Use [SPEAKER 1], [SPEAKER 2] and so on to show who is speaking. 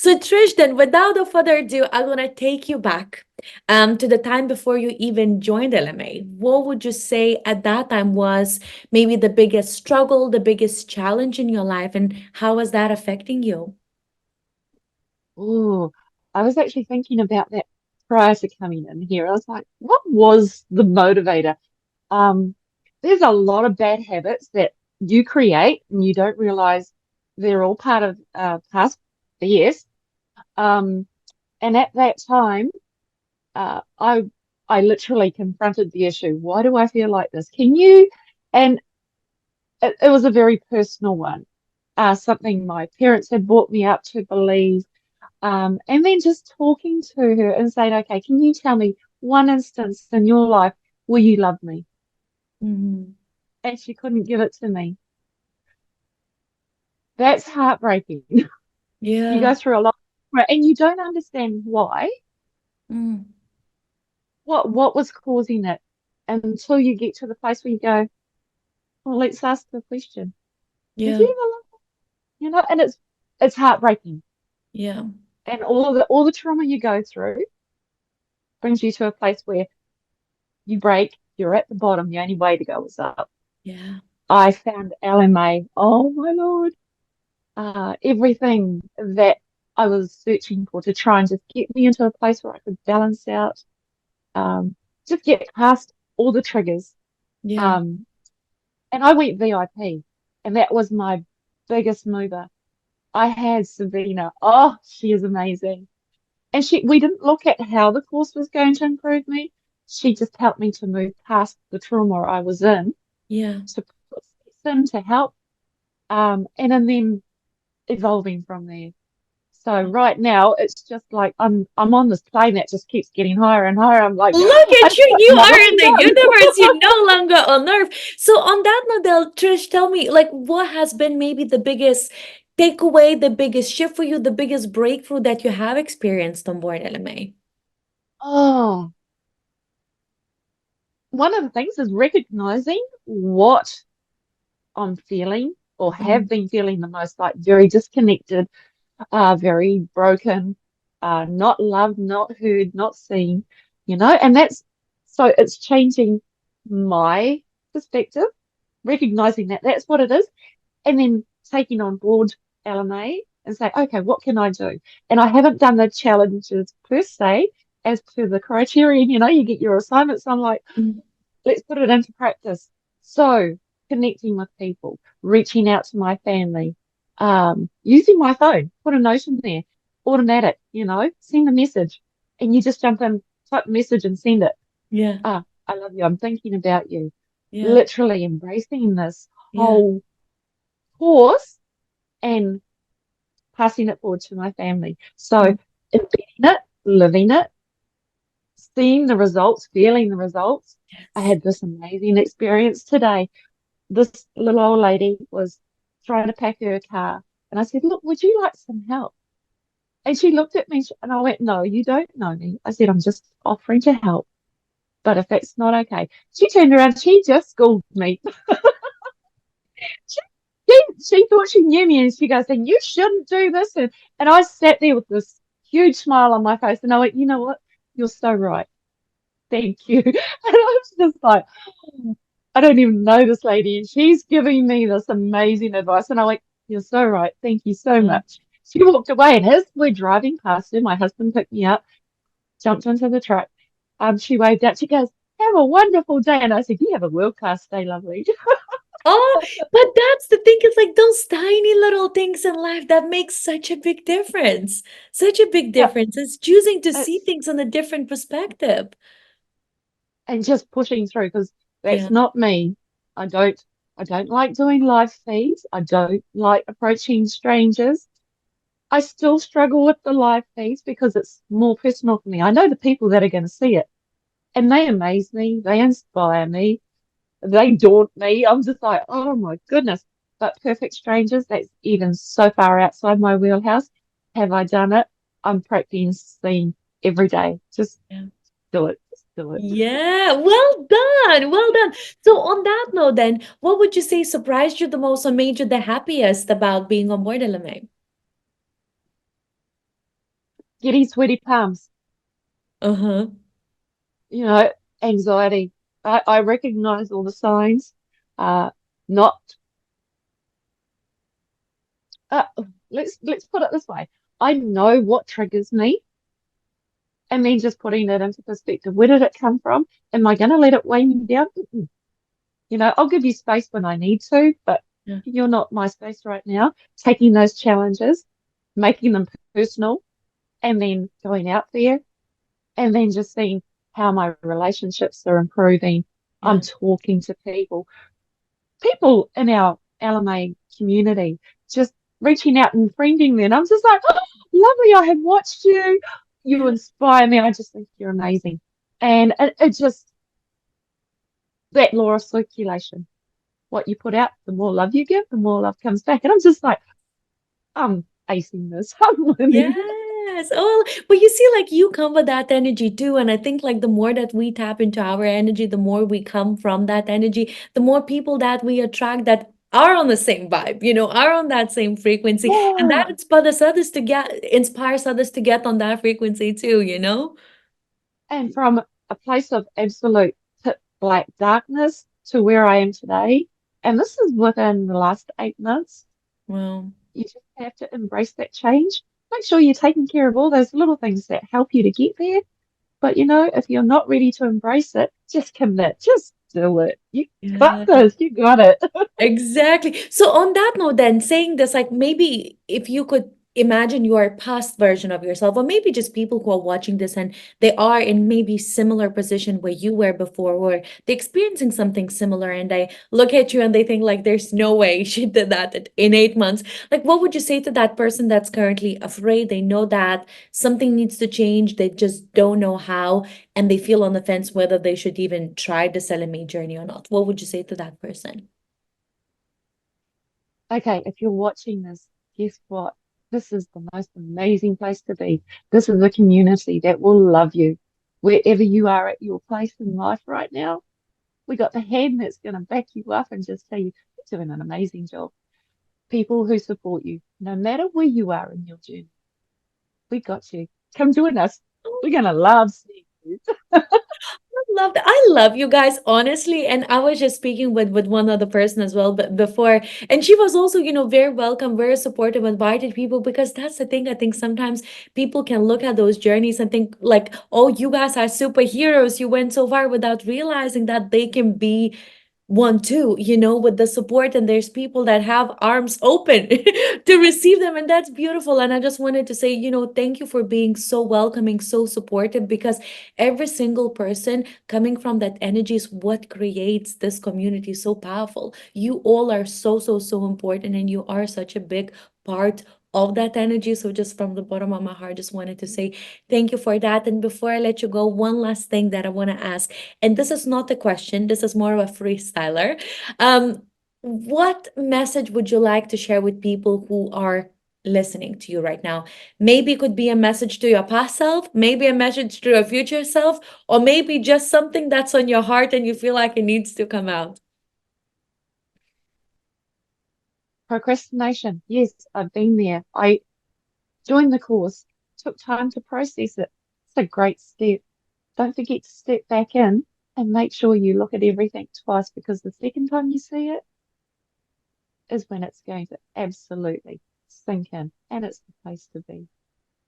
[SPEAKER 1] So Trish, then without no further ado, I'm gonna take you back to the time before you even joined LMA. What would you say at that time was maybe the biggest struggle, the biggest challenge in your life, and how was that affecting you?
[SPEAKER 2] Oh, I was actually thinking about that prior to coming in here. I was like, what was the motivator? Um, there's a lot of bad habits that you create and you don't realize they're all part of past BS. Um, and at that time, uh, I I literally confronted the issue. Why do I feel like this? Can you? And it was a very personal one. Something my parents had brought me up to believe. And then just talking to her and saying, okay, can you tell me one instance in your life where you loved me?
[SPEAKER 1] Mhm.
[SPEAKER 2] And she couldn't give it to me. That's heartbreaking. You
[SPEAKER 1] Yeah.
[SPEAKER 2] go through a lot, right, and you don't understand why,
[SPEAKER 1] Mm.
[SPEAKER 2] what was causing it until you get to the place where you go, well, let's ask the question. Did you
[SPEAKER 1] Yeah.
[SPEAKER 2] ever love me? And it's heartbreaking.
[SPEAKER 1] Yeah.
[SPEAKER 2] And all the trauma you go through brings you to a place where you break, you're at the bottom, the only way to go is up.
[SPEAKER 1] Yeah.
[SPEAKER 2] I found LMA. Oh my Lord. Everything that I was searching for to try and just get me into a place where I could balance out, um, just get past all the triggers.
[SPEAKER 1] Yeah.
[SPEAKER 2] Um, and I went VIP, and that was my biggest mover. I had Savina. Oh, she is amazing. And we didn't look at how the course was going to improve me. She just helped me to move past the trauma I was in,
[SPEAKER 1] Yeah.
[SPEAKER 2] to put steps in to help, and then evolving from there. So right now it's just like I'm on this plane that just keeps getting higher and higher. I'm like,
[SPEAKER 1] Look
[SPEAKER 2] I
[SPEAKER 1] at you.
[SPEAKER 2] feel like
[SPEAKER 1] You
[SPEAKER 2] I'm not
[SPEAKER 1] are in
[SPEAKER 2] looking
[SPEAKER 1] the
[SPEAKER 2] down.
[SPEAKER 1] universe. You're no longer on Earth. So on that note, Trish, tell me, like, what has been maybe the biggest takeaway, the biggest shift for you, the biggest breakthrough that you have experienced on board LMA?
[SPEAKER 2] Oh, one of the things is recognizing what I'm feeling or have
[SPEAKER 1] Mm.
[SPEAKER 2] been feeling the most, like very disconnected, very broken, not loved, not heard, not seen, and it's changing my perspective, recognizing that that's what it is, and then taking on board LMA and say, okay, what can I do? And I haven't done the challenges per se as per the criterion, you get your assignments. So I'm like,
[SPEAKER 1] Mm.
[SPEAKER 2] let's put it into practice. So connecting with people, reaching out to my family, using my phone, put a note in there, automatic, send a message, and you just jump in, type a message and send it.
[SPEAKER 1] Yeah.
[SPEAKER 2] I love you. I'm thinking about you.
[SPEAKER 1] Yeah.
[SPEAKER 2] Literally embracing this
[SPEAKER 1] Yeah.
[SPEAKER 2] whole course and passing it forward to my family. So
[SPEAKER 1] Mm.
[SPEAKER 2] embedding it, living it, seeing the results, feeling the results. I
[SPEAKER 1] Yes.
[SPEAKER 2] had this amazing experience today. This little old lady was trying to pack her car. And I said, look, would you like some help? And she looked at me and I went, no, you don't know me. I said, I'm just offering to help. But if it's not okay, she turned around, she just schooled me. She, she thought she knew me and she goes, and you shouldn't do this. And I sat there with this huge smile on my face and I went, you know what? You're so right. Thank you. And I was just like, I don't even know this lady, and she's giving me this amazing advice. And I went, you're so right. Thank you so
[SPEAKER 1] Yeah.
[SPEAKER 2] much. She walked away, and as we're driving past her, my husband picked me up, jumped into the truck. She waved out. She goes, have a wonderful day. And I said, you have a world-class day, lovely.
[SPEAKER 1] Oh, but that's the thing, it's like those tiny little things in life that makes such a big difference. Such a big
[SPEAKER 2] Yeah,
[SPEAKER 1] difference. It's choosing to see
[SPEAKER 2] it's
[SPEAKER 1] things on a different perspective.
[SPEAKER 2] and just pushing through because
[SPEAKER 1] Yeah.
[SPEAKER 2] that's not me. I don't I don't like doing live feeds. I don't like approaching strangers. I still struggle with the live feeds because it's more personal for me. I know the people that are going to see it and they amaze me, they inspire me, they daunt me. I'm just like, oh my goodness. But perfect strangers, that's even so far outside my wheelhouse. Have I done it? I'm practicing every day. Just
[SPEAKER 1] Yeah.
[SPEAKER 2] do it. Just do it.
[SPEAKER 1] Yeah, well done. Well done. So on that note then, what would you say surprised you the most or made you the happiest about being on board LMA?
[SPEAKER 2] getting sweaty palms,
[SPEAKER 1] Uh-huh.
[SPEAKER 2] you know, anxiety. I recognize all the signs. Uh, not uh, let's put it this way. I know what triggers me, and then just putting it into perspective. Where did it come from? Am I going to let it weigh me down? Mm-mm. You know, I'll give you space when I need to, but
[SPEAKER 1] Yeah.
[SPEAKER 2] you're not my space right now. Taking those challenges, making them personal, and then going out there and then just seeing how my relationships are improving. I'm
[SPEAKER 1] Yeah.
[SPEAKER 2] talking to people in our LMA community, just reaching out and friending them. I'm just like, oh, lovely, I have watched you. You
[SPEAKER 1] Yeah.
[SPEAKER 2] inspire me. I just think you're amazing. And it just, that law of circulation, what you put out, the more love you give, the more love comes back. And I'm just like, I'm acing this. I'm winning.
[SPEAKER 1] Yes. Oh, but you see, like you come with that energy too. And I think like the more that we tap into our energy, the more we come from that energy, the more people that we attract that are on the same vibe, are on that same frequency. And that
[SPEAKER 2] Yeah.
[SPEAKER 1] inspires others to get on that frequency too.
[SPEAKER 2] And from a place of absolute black darkness to where I am today, and this is within the last 8 months,
[SPEAKER 1] Well,
[SPEAKER 2] you just have to embrace that change. Make sure you're taking care of all those little things that help you to get there. But if you're not ready to embrace it, just commit, just do it. You got
[SPEAKER 1] yeah.
[SPEAKER 2] this, you got it.
[SPEAKER 1] Exactly. So on that note, then saying this, like maybe if you could imagine your past version of yourself, or maybe just people who are watching this and they are in maybe similar position where you were before, or they're experiencing something similar, and they look at you and they think like, there's no way she did that in 8 months. Like, what would you say to that person that's currently afraid? They know that something needs to change, they just don't know how, and they feel on the fence whether they should even try the LMA journey or not. What would you say to that person?
[SPEAKER 2] Okay, if you're watching this, guess what? This is the most amazing place to be. This is a community that will love you wherever you are at your place in life right now. We got the hand that's going to back you up and just tell you, you're doing an amazing job. People who support you, no matter where you are in your journey. We got you. Come join us. We're going to love seeing you.
[SPEAKER 1] Love that. I love you guys, honestly. And I was just speaking with one other person as well, but before, and she was also, very welcome, very supportive, invited people, because that's the thing. I think sometimes people can look at those journeys and think like, oh, you guys are superheroes. You went so far, without realizing that they can be one too, with the support, and there's people that have arms open to receive them, and that's beautiful. And I just wanted to say, thank you for being so welcoming, so supportive, because every single person coming from that energy is what creates this community so powerful. You all are so, so, so important, and you are such a big part of that energy. So just from the bottom of my heart, just wanted to say thank you for that. And before I let you go, one last thing that I want to ask, and this is not a question, this is more of a freestyler. What message would you like to share with people who are listening to you right now? Maybe it could be a message to your past self, maybe a message to your future self, or maybe just something that's on your heart and you feel like it needs to come out.
[SPEAKER 2] Procrastination. Yes, I've been there. I joined the course, took time to process it. It's a great step. Don't forget to step back in and make sure you look at everything twice because the second time you see it is when it's going to absolutely sink in and it's the place to be.